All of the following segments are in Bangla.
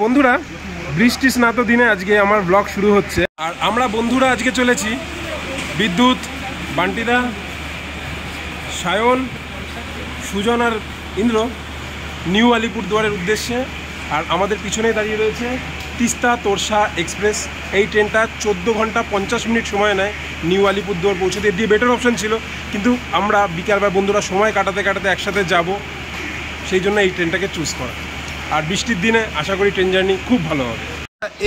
বন্ধুরা, বৃষ্টি স্নাত দিনে আজকে আমার ব্লগ শুরু হচ্ছে। আর আমরা বন্ধুরা আজকে চলেছি বিদ্যুৎ, বান্টিদা, সায়ন, সুজন আর ইন্দ্র নিউ আলিপুরদুয়ারের উদ্দেশ্যে। আর আমাদের পিছনে দাঁড়িয়ে রয়েছে তিস্তা তোরসা এক্সপ্রেস। এই ট্রেনটা 14 ঘন্টা 50 মিনিট সময় নেয় নিউ আলিপুরদুয়ার পৌঁছতে। দিয়ে বেটার অপশান ছিল, কিন্তু আমরা বিকালবেলা বন্ধুরা সময় কাটাতে কাটাতে একসাথে যাব, সেই জন্য এই ট্রেনটাকে চুজ করা। আর বৃষ্টির দিনে আশা করি ট্রেন জার্নি খুব ভালো হবে।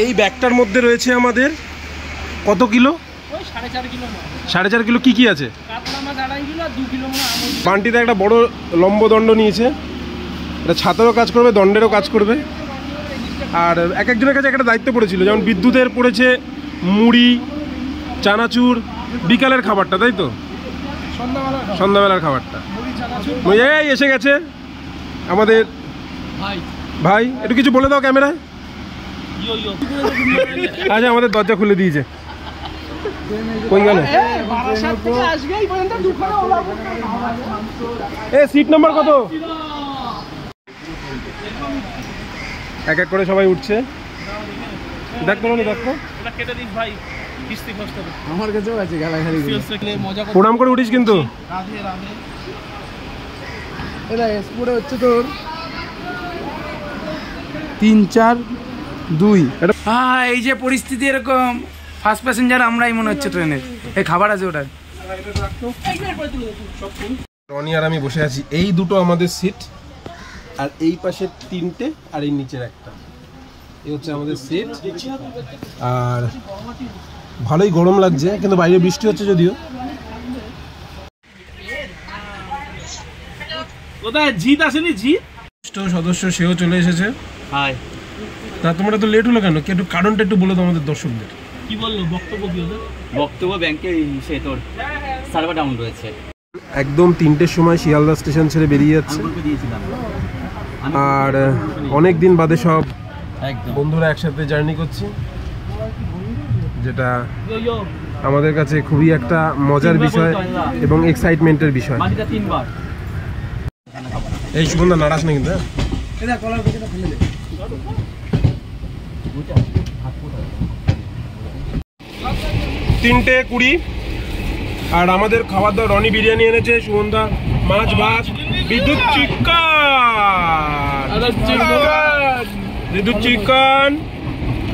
এই ব্যাগটার মধ্যে রয়েছে আমাদের কত কিলো? 4.5 কিলো। কি কি আছে? বান্টিতে একটা বড় লম্ব দণ্ড নিয়েছে, এটা ছাতারও কাজ করবে, দণ্ডেরও কাজ করবে। আর এক একজনের কাছে একটা দায়িত্ব পড়েছিল, যেমন বিদ্যুতের পড়েছে মুড়ি, চানাচুর, বিকালের খাবারটা, তাই তো? সন্ধ্যাবেলার খাবারটা এই এসে গেছে আমাদের ভাই। একটু কিছু বলে দাও ক্যামেরায়। আচ্ছা, আমাদের দরজা খুলে দিয়েছে। কই গেল? সিট নাম্বার কত? এক এক করে সবাই উঠছে। দেখো দেখো, আমার কাছেও আছে গালাগালি। প্রণাম করে উঠিস কিন্তু। হচ্ছে তোর 3-4-2। হ্যাঁ, এই যে পরিস্থিতি এরকম, ফার্স্ট প্যাসেঞ্জার আমরাই মনে হচ্ছে ট্রেনের। এই খাবার আছে ওটার। রনি আর আমি বসে আছি, এই দুটো আমাদের সিট, আর এই পাশে 3টে, আর এই নিচের একটা। এই হচ্ছে আমাদের সিট। আর ভালোই গরম লাগছে, কিন্তু বাইরে বৃষ্টি হচ্ছে যদিও। কোথায় জিৎ আসেনি? জিৎ সদস্য সেও চলে এসেছে। হাই। তা তোমরা তো লেট হলো কেন? একটু কারণটা একটু বলে দাও আমাদের দর্শকদের। কি বললো বক্তব্য? কি হলো বক্তব্য? ব্যাংকে সে তোর সার্ভার ডাউন রয়েছে। একদম 3টের সময় শিয়ালদা স্টেশন ছেড়ে বেরিয়ে যাচ্ছে। আর অনেক দিন বাদে সব বন্ধুরা একসাথে জার্নি করছি, যেটা আমাদের কাছে খুবই একটা মজার বিষয় এবং এক্সাইটমেন্টের বিষয়। এই সুগন্ধা নাড়াস না কিন্তু। 3:20। আর আমাদের খাবার দাওয়া, রনি বিরিয়ানি এনেছে, সুগন্ধা মাছ ভাত, বিদ্যুৎ চিকেন,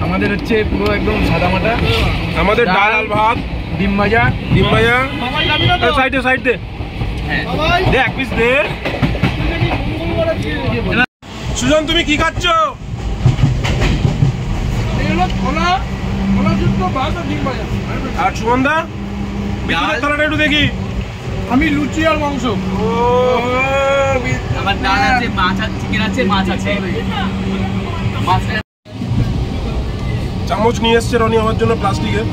আমাদের হচ্ছে পুরো একদম সাদা মাটা। আমাদের ডাল আর ভাত, ডিম ভাজা। সাইড দে, এক পিস দে। সুজন, তুমি কি খাচ্ছ? আর সুগন্ধা, থালাটা একটু দেখি। আমি লুচি আর মাংস। আমার ডাল আছে, মাছ আছে, চিকেন আছে, মাছ আছে। চামচ নিয়ে এসছে রনি আমার জন্য প্লাস্টিকের।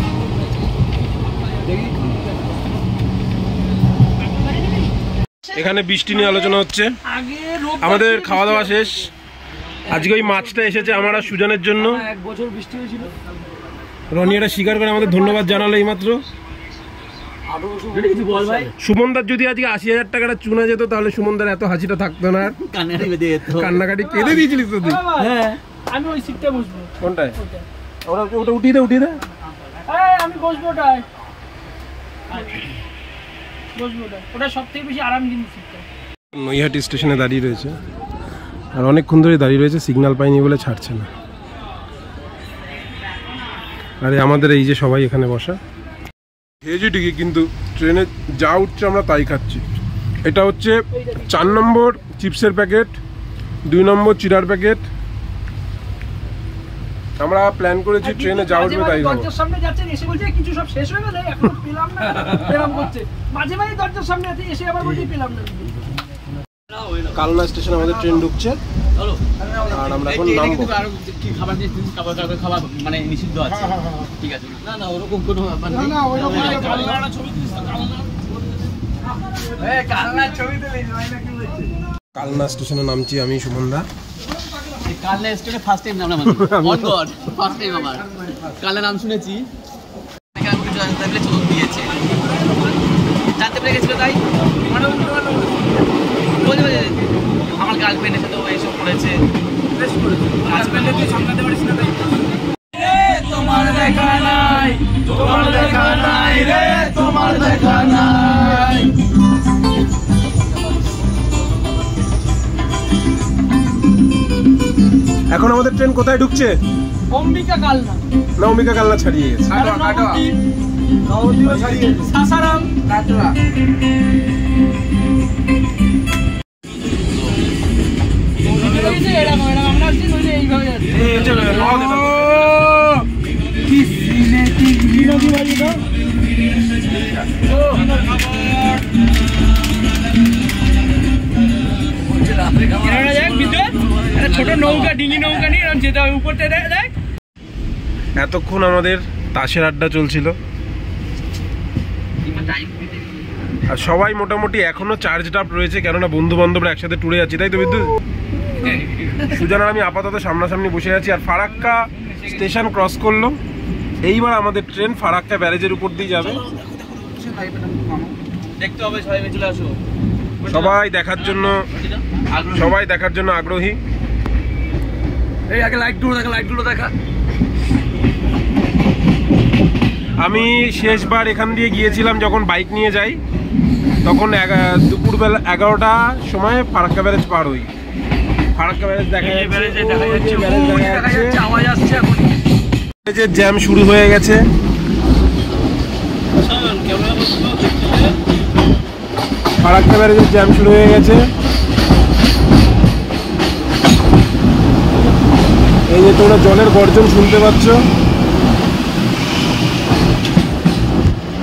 এখানে বৃষ্টি নিয়ে আলোচনা হচ্ছে। আমাদের খাওয়া দাওয়া শেষ। আজকে ওই মাছটা এসেছে আমার আর সুজনের জন্য। 1 বছর বৃষ্টি হয়েছিল। রনি এটা স্বীকার করে আমাদের ধন্যবাদ জানালো এইমাত্র। সুমনদার যদি আজকে 80,000 টাকাটা চুনা যেত, তাহলে সুমনদার এত হাসিটা থাকতো না। কান্নাকাটি কেঁদে দিয়েছিলিস তো তুই? হ্যাঁ, আমি ওই সিটটা বসবো। কোনটায়? ওটা উঠিয়ে দে। আমি বসবো ওটায়। ওটা সবথেকে বেশি আরাম জিনিস সিটটা। নৈহাটি স্টেশনে দাঁড়িয়ে রয়েছে, আর অনেকক্ষণ ধরে দাঁড়িয়ে রয়েছে, সিগন্যাল পাইনি বলে ছাড়ছে না। আরে আমাদের এই যে সবাই এখানে বসা, হেজি টিকি, কিন্তু ট্রেনে যা উঠছে আমরা তাই খাচ্ছি। এটা হচ্ছে 4 নম্বর চিপসের প্যাকেট, 2 নম্বর চিড়ার প্যাকেট। আমরা প্ল্যান করেছি ট্রেনে যা উঠবে তাই খাবো। দরজার সামনে যাচ্ছেন, এসে বলছে কিছু সব শেষ হয়ে গেল, এখনো পেলাম না, এরকম করছে। মাঝে মাঝে দরজার সামনে আছে, এসে আবার বলছে পেলাম না। কালনা স্টেশনে আমাদের ট্রেন ঢুকছে, আর আমরা এখন নামবো। কি খাবার দিয়েছিস? খাবার মানে নিষিদ্ধ আছে। ঠিক আছে, না ওরকম কোনো ব্যাপার নেই। কালনা ছবি দিস তো, কালনা ছবি দিলিস ভাই, না কি বলছিস? কালনা স্টেশনে নামছি আমি, সুমনদা। কালনা স্টেশনে ফার্স্ট টাইম নামলাম আমি। অন গড, ফার্স্ট টাইম আমার। কালনা নাম শুনেছি, চোখ দিয়েছে, জানতে পেরে গেছিল তাই। আমার গার্লফ্রেন্ড এসে তো এইসব করেছে। তোমার দেখা নাই, তোমার দেখা নাই রে, তোমার দেখা নাই। এখন আমাদের ট্রেন কোথায় ঢুকছে? অম্বিকা কালনা, না অম্বিকা কালনা ছাড়িয়ে গেছে, নবদ্বীপ ছাড়িয়ে গেছে, সাসারাম, কাটরা। ছোট নৌকা, ডিঙি নৌকা নিয়ে যেতে হবে উপর থেকে। এতক্ষণ আমাদের তাসের আড্ডা চলছিল আর সবাই মোটামুটি এখনো চার্জড আপ রয়েছে, কেননা বন্ধু বান্ধবরা একসাথে ট্যুরে যাচ্ছি, তাই তো বিদ্যুৎ? সুজান আর আমি আপাতত সামনাসামনি বসে আছি। আর ফারাক্কা স্টেশন ক্রস করলো, এইবার আমাদের ট্রেন ফারাক্কা ব্যারেজের উপর দিয়ে যাবে। দেখতে হবে, সবাই চলে আসো। সবাই দেখার জন্য আগ্রহী। এই আগে লাইটগুলো দেখা, লাইটগুলো দেখা। আমি শেষবার এখান দিয়ে গিয়েছিলাম যখন বাইক নিয়ে যাই, তখন দুপুরবেলা 11টার সময় ফারাক্কা ব্যারেজ পার হই। ফারাক্কা ব্যারেজ দেখা যাচ্ছে, আওয়াজ আসছে। এখন ব্যারেজের জ্যাম শুরু হয়ে গেছে। ফারাক্কা ব্যারেজের জ্যাম শুরু হয়ে গেছে। এই যে তোমরা জলের গর্জন শুনতে পাচ্ছ,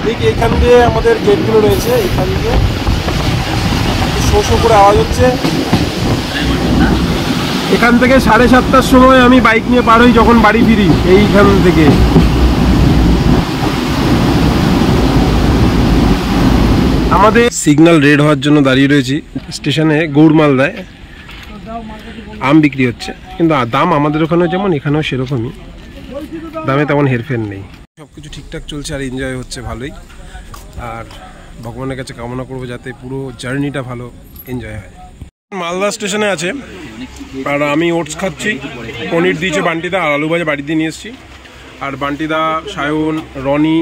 ঠিক এইখান দিয়ে আমাদের গেটগুলো রয়েছে, এইখান দিয়ে শো শো করে আওয়াজ হচ্ছে। এখান থেকে 7:30টার সময় আমি বাইক নিয়ে পার হই যখন বাড়ি ফিরি এইখান থেকে। আমাদের সিগন্যাল রেড হওয়ার জন্য দাঁড়িয়ে রয়েছি স্টেশনে। গৌড়মাল দেয়, আম বিক্রি হচ্ছে, কিন্তু দাম আমাদের ওখানেও যেমন এখানেও সেরকমই, দামে তেমন হেরফের নেই। সব কিছু ঠিকঠাক চলছে আর এনজয় হচ্ছে ভালোই। আর ভগবানের কাছে কামনা করবো যাতে পুরো জার্নিটা ভালো এনজয় হয়। মালদা স্টেশনে আছে আর আমি ওটস খাচ্ছি, পনির দিয়েছে বান্টিদা আর আলু ভাজা বাড়ি দিয়ে নিয়ে এসেছি। আর বান্টিদা, সায়ন, রনি,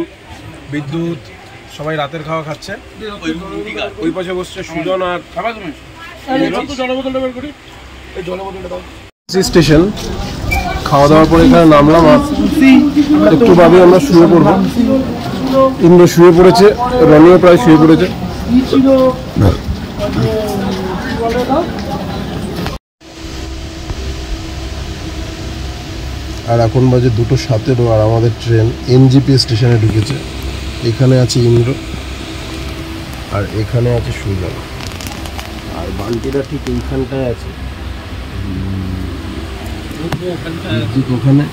বিদ্যুৎ সবাই রাতের খাওয়া খাচ্ছে। ওই পাশে বসছে সুজন আর স্টেশন। খাওয়া দাওয়ার পরে এখানে নামলাম আর একটু বাদে আমরা শুয়ে পড়বো। ইন্দ্র শুয়ে পড়েছে, রনিও প্রায় শুয়ে পড়েছে। আর এখন বাজে 2:17 আর আমাদের ট্রেন এনজিপি স্টেশনে ঢুকেছে। এখানে আছে ইন্দ্র আর এখানে আছে সুজন আর বান্টিটা ঠিক এইখানটায় আছে, ওখানে।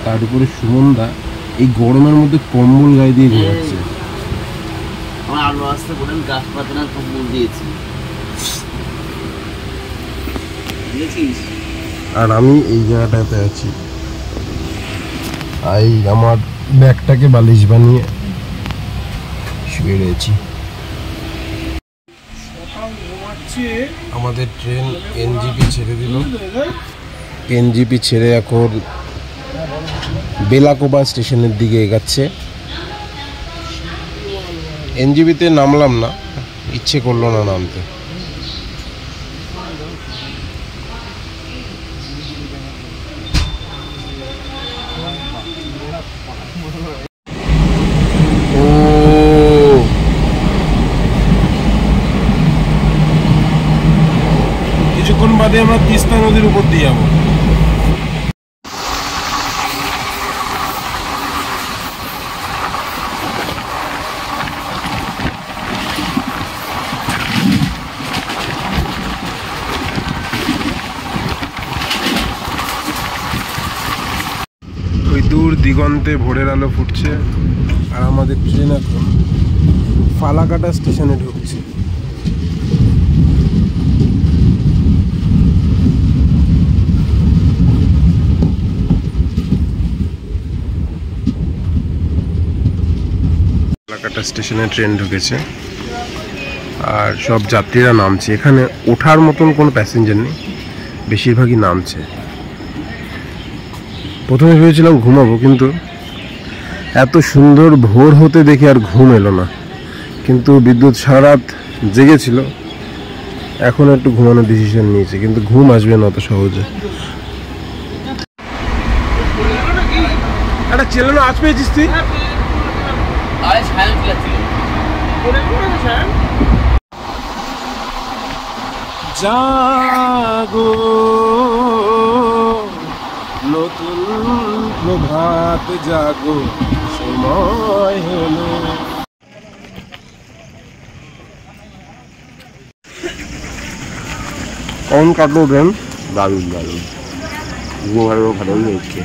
তার উপরে সুমনদা এই গরমের মধ্যে কম্বল গায়ে দিয়ে ঘুমাচ্ছে। আমার আলো আসতে বলেন, গাছ পাতা না কম্বল দিয়েছি। আর আমি এই জায়গাটাতে আছি, এই আমার ব্যাগটাকে বালিশ বানিয়ে শুয়ে রয়েছি। আমাদের ট্রেন এনজিপি ছেড়ে দিল। এনজিপি ছেড়ে এখন বেলাকোবা স্টেশনের দিকে এগাচ্ছে। এনজিপিতে নামলাম না, ইচ্ছে করলো না নামতে। কিছুক্ষণ বাদে আমরা তিস্তা নদীর উপর দিয়ে যাবো। ওই দূর দিগন্তে ভোরের আলো ফুটছে আর আমাদের ট্রেন এখন ফালাকাটা স্টেশনে ঢুকছে। ফালাকাটা স্টেশনে ট্রেন ঢুকেছে আর সব যাত্রীরা নামছে। এখানে ওঠার মতন কোনো প্যাসেঞ্জার নেই, বেশিরভাগই নামছে। প্রথমে ভেবেছিলাম ঘুমাবো, কিন্তু এত সুন্দর ভোর হতে দেখে আর ঘুম এলো না। কিন্তু বিদ্যুৎ সারা রাত জেগেছিল, এখন একটু ঘুমানোর ডিসিশন নিয়েছে, কিন্তু ঘুম আসবে না অত সহজে। একটা চেলানো আজ পেয়েছিস তুই? আরে ছায়া ছিল। জাগো নতুন প্রভাত জাগো, সময় হলো। কখন কাটলো দেন? দারুণ দারুণ, ভালো ভালো হচ্ছে।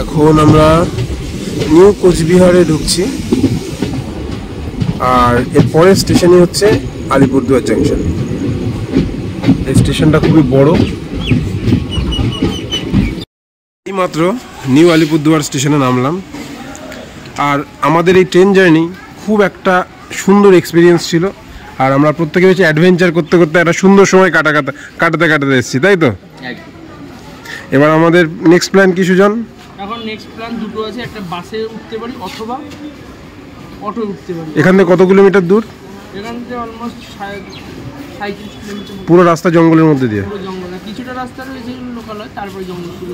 এখন আমরা নিউ কোচবিহারে ঢুকছি, আর এর পরের স্টেশনই হচ্ছে আলিপুরদুয়ার জাংশন। এই স্টেশনটা খুবই বড়। এইমাত্র নিউ আলিপুরদুয়ার স্টেশনে নামলাম, আর আমাদের এই ট্রেন জার্নি খুব একটা সুন্দর এক্সপিরিয়েন্স ছিল। আর আমরা প্রত্যেকে হচ্ছে অ্যাডভেঞ্চার করতে করতে একটা সুন্দর সময় কাটাতে এসেছি, তাই তো? এবার আমাদের নেক্সট প্ল্যান কি সুজন? এখন নেক্সট প্ল্যান দুটো আছে, একটা বাসে উঠতে পারি অথবা অটো উঠতে পারি। এখান থেকে কত কিলোমিটার দূর? এখান থেকে অলমোস্ট 35 কিলোমিটার। পুরো রাস্তা জঙ্গলের মধ্যে দিয়ে? পুরো জঙ্গল, কিছুটা রাস্তা রয়েছে লোকালয়, তারপরে জঙ্গল শুরু।